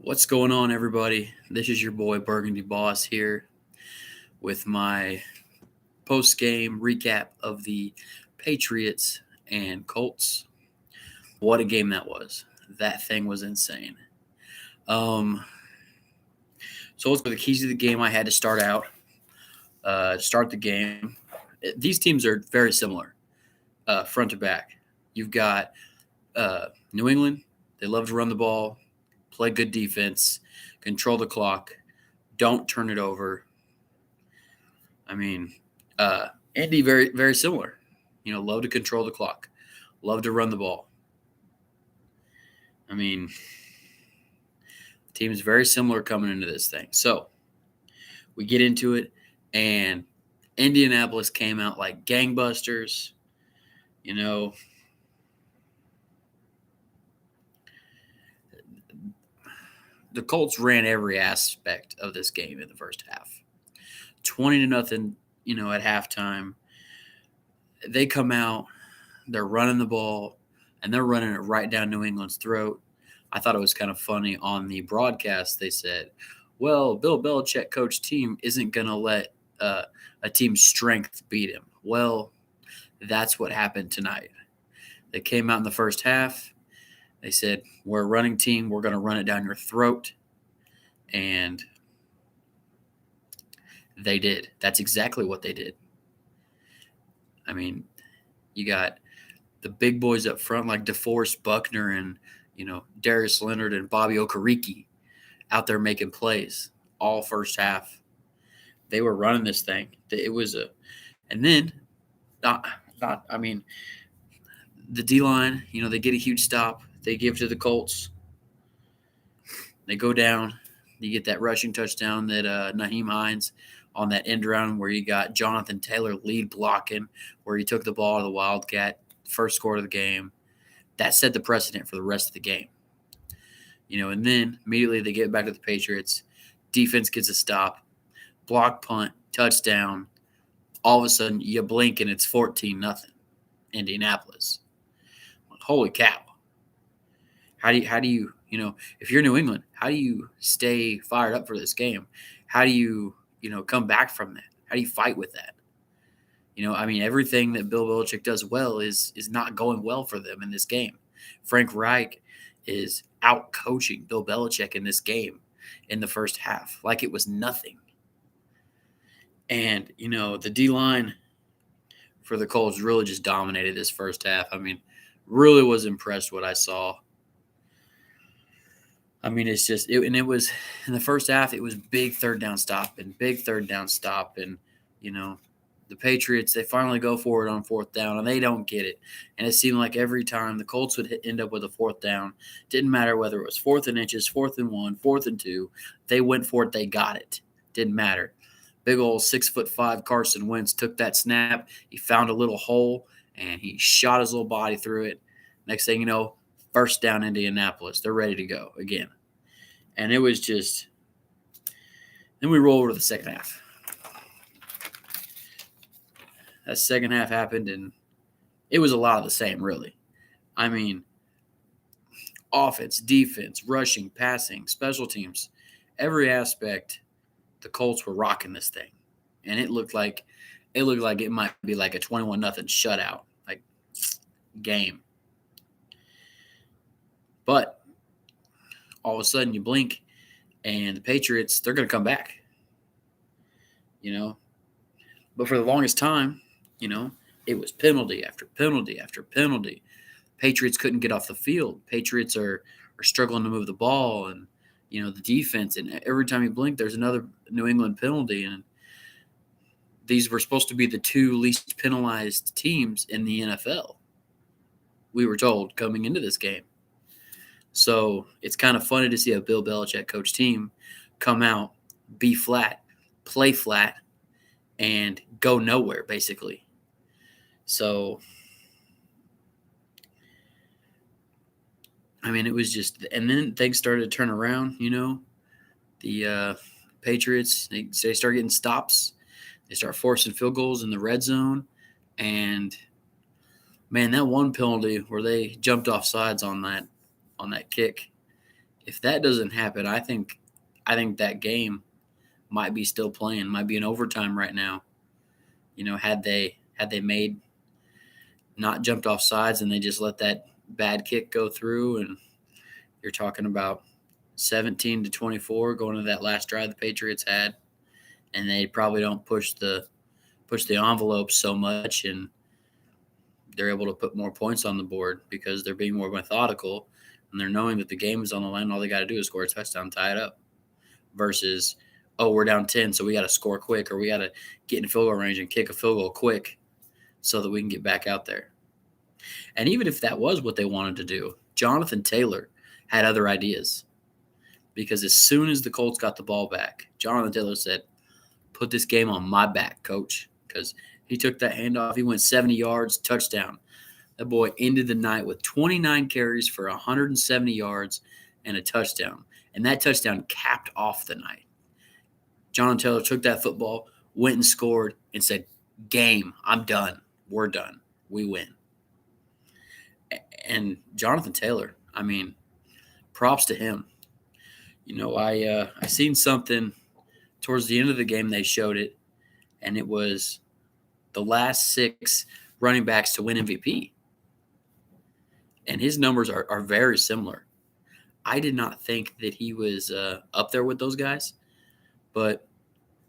What's going on, everybody? This is your boy Burgundy Boss here with my post-game recap of the Patriots and Colts. What a game that was. That thing was insane. Um, so let's go. The keys to the game. I had to start out. Start the game. These teams are very similar, front to back. You've got New England. They love to run the ball, play good defense, control the clock, don't turn it over. I mean, Indy very very similar. Love to control the clock, love to run the ball. I mean, the team is very similar coming into this thing. So we get into it, and Indianapolis came out like gangbusters. You know, the Colts ran every aspect of this game in the first half. 20-0, at halftime. They come out, they're running the ball, and they're running it right down New England's throat. I thought it was kind of funny on the broadcast. They said, well, Bill Belichick coach team isn't going to let a team's strength beat him. Well, that's what happened tonight. They came out in the first half. They said, we're a running team. We're going to run it down your throat. And they did. That's exactly what they did. I mean, you got the big boys up front like DeForest Buckner and, Darius Leonard and Bobby Okereke out there making plays all first half. They were running this thing. It was and then, the D-line, they get a huge stop. They give to the Colts. They go down. You get that rushing touchdown that Nyheim Hines on that end round where you got Jonathan Taylor lead blocking, where he took the ball to the Wildcat, first score of the game. That set the precedent for the rest of the game. And then immediately they get back to the Patriots. Defense gets a stop, block punt, touchdown. All of a sudden, you blink and it's 14-0 Indianapolis. Holy cow. How do you, if you're New England, how do you stay fired up for this game? How do you, come back from that? How do you fight with that? Everything that Bill Belichick does well is not going well for them in this game. Frank Reich is out coaching Bill Belichick in this game in the first half like it was nothing. And, the D-line for the Colts really just dominated this first half. Really was impressed what I saw. It's just it was in the first half. It was big third down stop. And the Patriots, they finally go for it on fourth down, and they don't get it. And it seemed like every time the Colts would end up with a fourth down, didn't matter whether it was 4th and inches, 4th and 1, 4th and 2, they went for it. They got it. Didn't matter. Big old 6'5" Carson Wentz took that snap. He found a little hole and he shot his little body through it. Next thing you know, first down Indianapolis. They're ready to go again. And it was just – then we roll over to the second half. That second half happened, and it was a lot of the same, really. Offense, defense, rushing, passing, special teams, every aspect, the Colts were rocking this thing. And it looked like it might be like a 21-0 shutout, like game. But all of a sudden you blink, and the Patriots, they're going to come back. But for the longest time, it was penalty after penalty after penalty. Patriots couldn't get off the field. Patriots are struggling to move the ball, and the defense. And every time you blink, there's another New England penalty. And these were supposed to be the two least penalized teams in the NFL, we were told coming into this game. So it's kind of funny to see a Bill Belichick coach team come out, be flat, play flat, and go nowhere, basically. So, it was just – and then things started to turn around, The Patriots, they start getting stops. They start forcing field goals in the red zone. And, man, that one penalty where they jumped off sides on that kick, If that doesn't happen, I think that game might be still playing, might be in overtime right now. Had they made not jumped off sides and they just let that bad kick go through, and you're talking about 17-24 going to that last drive the Patriots had, and they probably don't push the envelope so much, and they're able to put more points on the board because they're being more methodical and they're knowing that the game is on the line. All they got to do is score a touchdown, tie it up, versus, oh, we're down 10, so we got to score quick, or we got to get in field goal range and kick a field goal quick so that we can get back out there. And even if that was what they wanted to do, Jonathan Taylor had other ideas, because as soon as the Colts got the ball back, Jonathan Taylor said, put this game on my back, coach, because he took that handoff. He went 70 yards, touchdown. That boy ended the night with 29 carries for 170 yards and a touchdown. And that touchdown capped off the night. Jonathan Taylor took that football, went and scored, and said, game, I'm done. We're done. We win. And Jonathan Taylor, I mean, props to him. I seen something towards the end of the game. They showed it, and it was the last 6 running backs to win MVP. And his numbers are very similar. I did not think that he was up there with those guys, but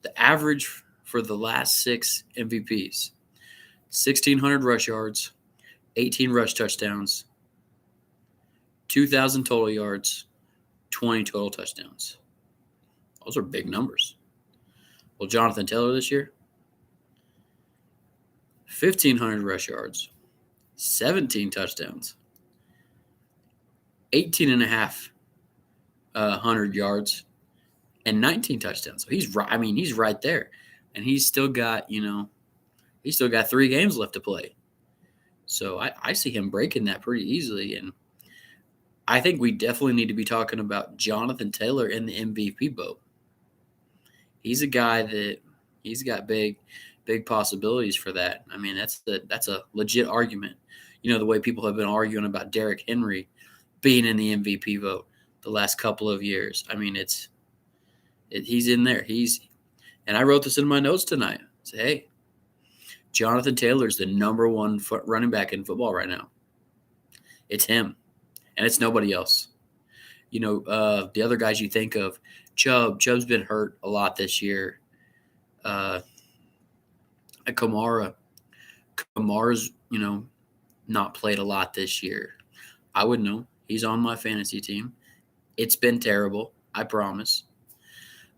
the average for the last 6 MVPs, 1,600 rush yards, 18 rush touchdowns, 2,000 total yards, 20 total touchdowns. Those are big numbers. Well, Jonathan Taylor this year, 1,500 rush yards, 17 touchdowns, 1,850 yards, and 19 touchdowns. So he's right there. And he's still got 3 games left to play. So I see him breaking that pretty easily. And I think we definitely need to be talking about Jonathan Taylor in the MVP boat. He's a guy that he's got big possibilities for that. I mean, that's a legit argument. The way people have been arguing about Derrick Henry being in the MVP vote the last couple of years. I mean, he's in there. And I wrote this in my notes tonight. I said, hey, Jonathan Taylor's the number 1 running back in football right now. It's him, and it's nobody else. The other guys you think of, Chubb's been hurt a lot this year. Kamara's, not played a lot this year. I would know. He's on my fantasy team. It's been terrible, I promise.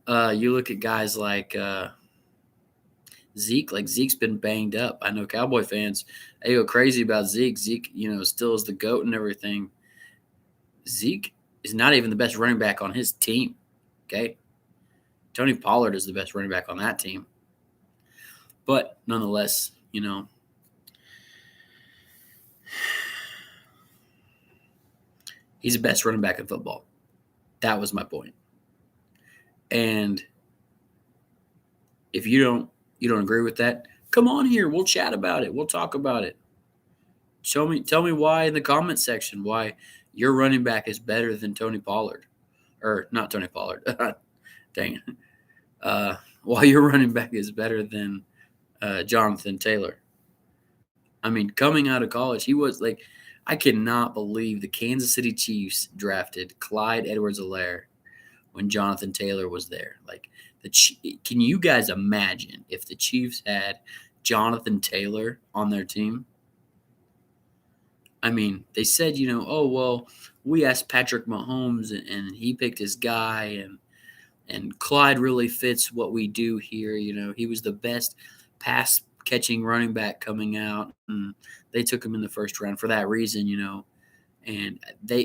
You look at guys like Zeke. Like, Zeke's been banged up. I know Cowboy fans, they go crazy about Zeke. Zeke, still is the GOAT and everything. Zeke is not even the best running back on his team, okay? Tony Pollard is the best running back on that team. But nonetheless, he's the best running back in football. That was my point. And if you don't agree with that, come on here. We'll chat about it. We'll talk about it. Tell me why in the comment section why your running back is better than Tony Pollard. Or not Tony Pollard. Dang it. Why your running back is better than Jonathan Taylor. I mean, coming out of college, he was like, I cannot believe the Kansas City Chiefs drafted Clyde EdwardsOlaire when Jonathan Taylor was there. Like, can you guys imagine if the Chiefs had Jonathan Taylor on their team? I mean, they said, oh, well, we asked Patrick Mahomes and he picked his guy, and Clyde really fits what we do here. He was the best pass catching running back coming out, and they took him in the first round for that reason, and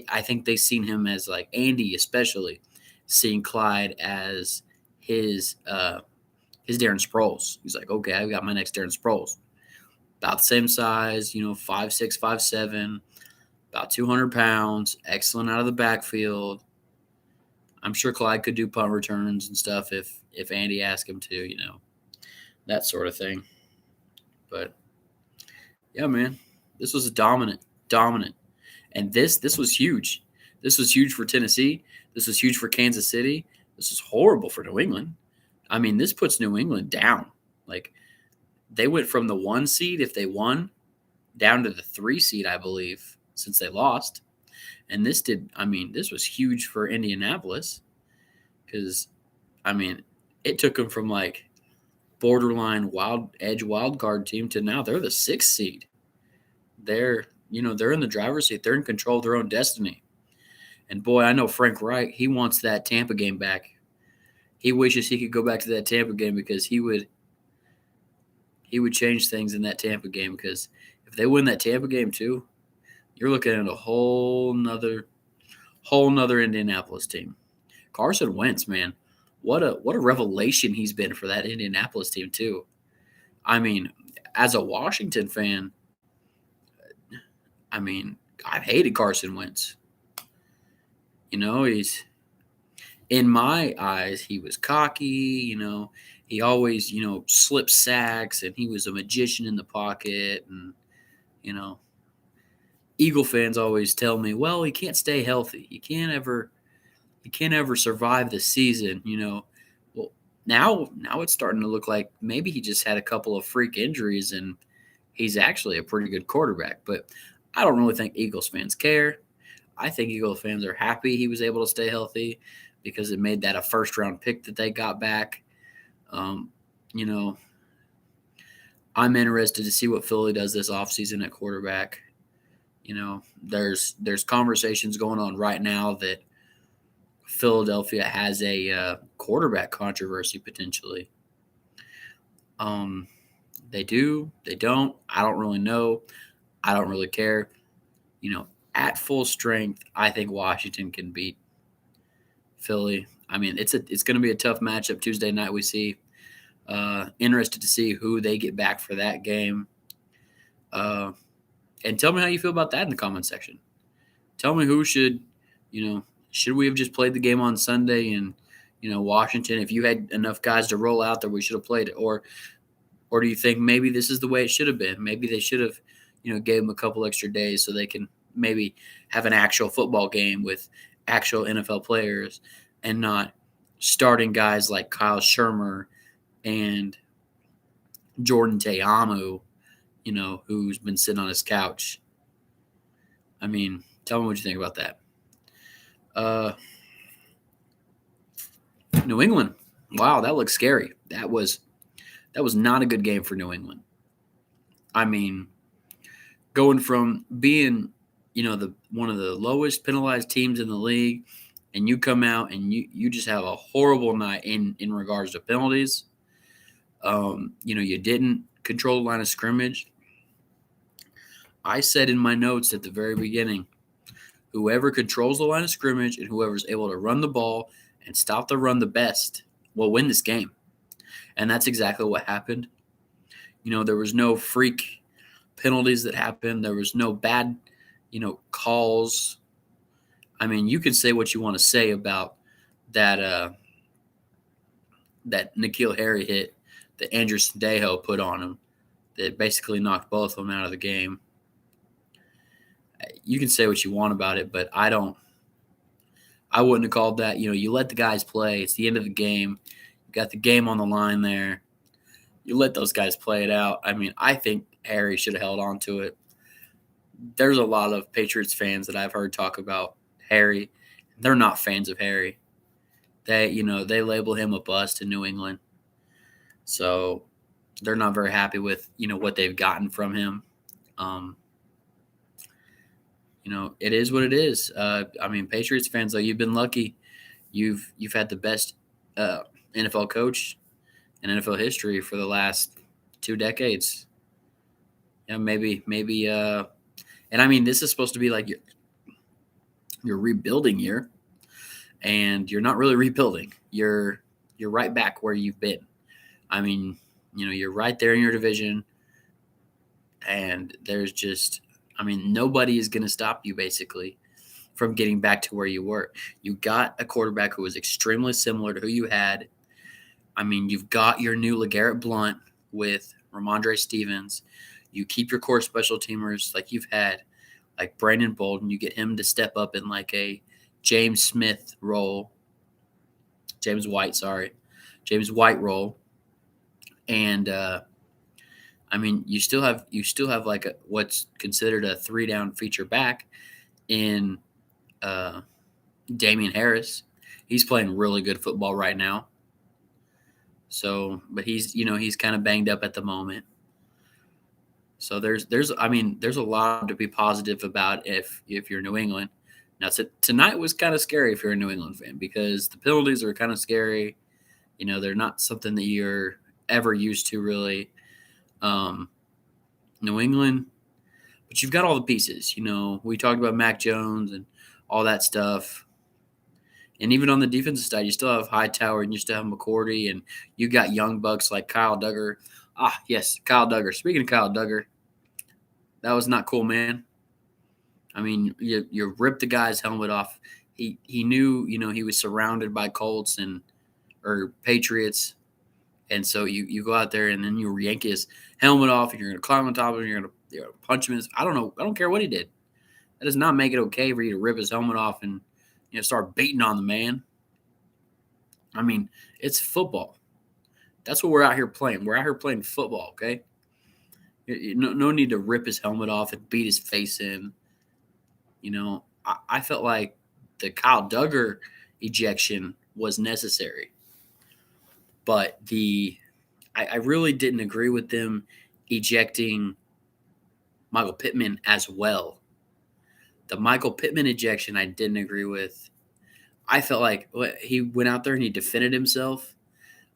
I think they seen him as, like, Andy especially seeing Clyde as his Darren Sproles. He's like, okay, I've got my next Darren Sproles. About the same size, 5'6", 5'7", about 200 pounds, excellent out of the backfield. I'm sure Clyde could do punt returns and stuff if Andy asked him to, that sort of thing. But yeah, man, this was a dominant, and this was huge This was huge for Tennessee. This was huge for Kansas City. This is horrible for New England. I mean, this puts New England down. Like, they went from the 1 seed, if they won, down to the 3 seed, I believe, since they lost. And this was huge for Indianapolis because, it took them from like borderline wild card team to now they're the 6th seed. They're in the driver's seat. They're in control of their own destiny. And boy, I know Frank Reich, he wants that Tampa game back. He wishes he could go back to that Tampa game because he would change things in that Tampa game, because if they win that Tampa game too, you're looking at a whole nother Indianapolis team. Carson Wentz, man, what a revelation he's been for that Indianapolis team too. I mean, as a Washington fan, I've hated Carson Wentz. He's, in my eyes, he was cocky. He always, slipped sacks, and he was a magician in the pocket. And, Eagle fans always tell me, well, he can't stay healthy. He can't ever survive the season. Well, now it's starting to look like maybe he just had a couple of freak injuries, and he's actually a pretty good quarterback. But I don't really think Eagles fans care. I think Eagles fans are happy he was able to stay healthy because it made that a first-round pick that they got back. I'm interested to see what Philly does this offseason at quarterback. There's conversations going on right now that Philadelphia has a quarterback controversy potentially. They do, they don't. I don't really know. I don't really care. At full strength, I think Washington can beat Philly. It's going to be a tough matchup Tuesday night. We see. Interested to see who they get back for that game. And tell me how you feel about that in the comment section. Tell me who should we have just played the game on Sunday and, Washington, if you had enough guys to roll out there, we should have played it. Or do you think maybe this is the way it should have been? Maybe they should have, gave them a couple extra days so they can maybe have an actual football game with actual NFL players and not starting guys like Kyle Shermer and Jordan Te'amu, who's been sitting on his couch. Tell me what you think about that. New England. Wow, that looks scary. That was not a good game for New England. Going from being, one of the lowest penalized teams in the league, and you come out and you just have a horrible night in regards to penalties. You didn't control the line of scrimmage. I said in my notes at the very beginning, whoever controls the line of scrimmage and whoever's able to run the ball and stop the run the best will win this game. And that's exactly what happened. There was no freak penalties that happened. There was no bad, calls. You can say what you want to say about that that N'Keal Harry hit that Andrew Sandejo put on him that basically knocked both of them out of the game. You can say what you want about it, but I wouldn't have called that. You let the guys play. It's the end of the game. You got the game on the line there. You let those guys play it out. I think Harry should have held on to it. There's a lot of Patriots fans that I've heard talk about Harry. They're not fans of Harry. They label him a bust in New England. So they're not very happy with, what they've gotten from him. It is what it is. Patriots fans, though, you've been lucky. You've had the best NFL coach in NFL history for the last 2 decades. Maybe. This is supposed to be like your rebuilding year, and you're not really rebuilding. You're right back where you've been. You're right there in your division, and there's just, nobody is going to stop you basically from getting back to where you were. You got a quarterback who was extremely similar to who you had. You've got your new LeGarrette Blount with Ramondre Stevens. You keep your core special teamers like you've had, like Brandon Bolden. You get him to step up in like a James White role, and you still have like what's considered a 3-down feature back in Damian Harris. He's playing really good football right now. So, but he's kind of banged up at the moment. So there's a lot to be positive about if you're New England. Now tonight was kind of scary if you're a New England fan because the penalties are kind of scary. They're not something that you're ever used to really. New England, but you've got all the pieces. We talked about Mac Jones and all that stuff. And even on the defensive side, you still have Hightower and you still have McCourty, and you got young bucks like Kyle Duggar. Ah, yes, Kyle Duggar. Speaking of Kyle Duggar, that was not cool, man. You ripped the guy's helmet off. He knew, he was surrounded by Colts or Patriots. And so you go out there and then you yank his helmet off and you're going to climb on top of him. You're going to punch him. I don't know. I don't care what he did. That does not make it okay for you to rip his helmet off and start beating on the man. It's football. That's what we're out here playing. We're out here playing football, okay? No need to rip his helmet off and beat his face in. I felt like the Kyle Duggar ejection was necessary. But I really didn't agree with them ejecting Michael Pittman as well. The Michael Pittman ejection I didn't agree with. I felt like he went out there and he defended himself.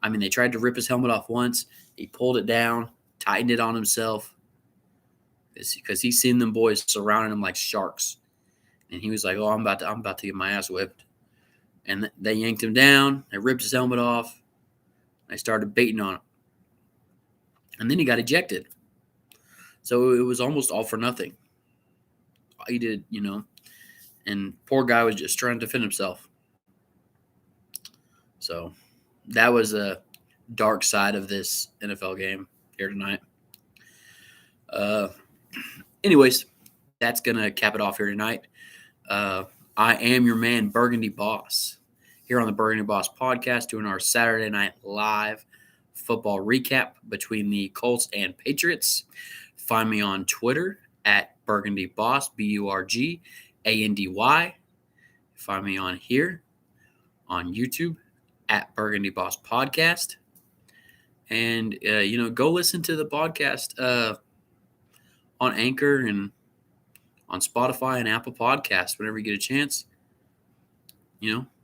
They tried to rip his helmet off once. He pulled it down, tightened it on himself because he's seen them boys surrounding him like sharks. And he was like, "Oh, I'm about to get my ass whipped." And they yanked him down. They ripped his helmet off. They started beating on him. And then he got ejected. So it was almost all for nothing. He did, and poor guy was just trying to defend himself. So that was a dark side of this NFL game here tonight. Anyways, that's going to cap it off here tonight. I am your man, Burgundy Boss, here on the Burgundy Boss podcast, doing our Saturday Night Live football recap between the Colts and Patriots. Find me on Twitter at Burgundy Boss, BURGANDY. Find me on here on YouTube at Burgundy Boss Podcast. And, go listen to the podcast on Anchor and on Spotify and Apple Podcasts whenever you get a chance.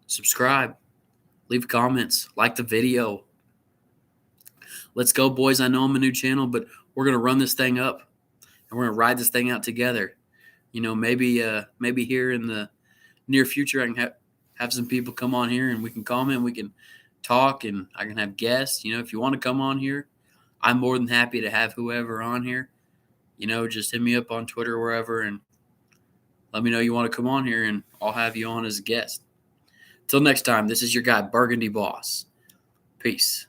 Subscribe, leave comments, like the video. Let's go, boys. I know I'm a new channel, but we're going to run this thing up and we're going to ride this thing out together. Maybe here in the near future, I can have some people come on here and we can comment, we can talk, and I can have guests. If you want to come on here, I'm more than happy to have whoever on here. Just hit me up on Twitter or wherever and let me know you want to come on here and I'll have you on as a guest. Till next time, this is your guy, Burgundy Boss. Peace.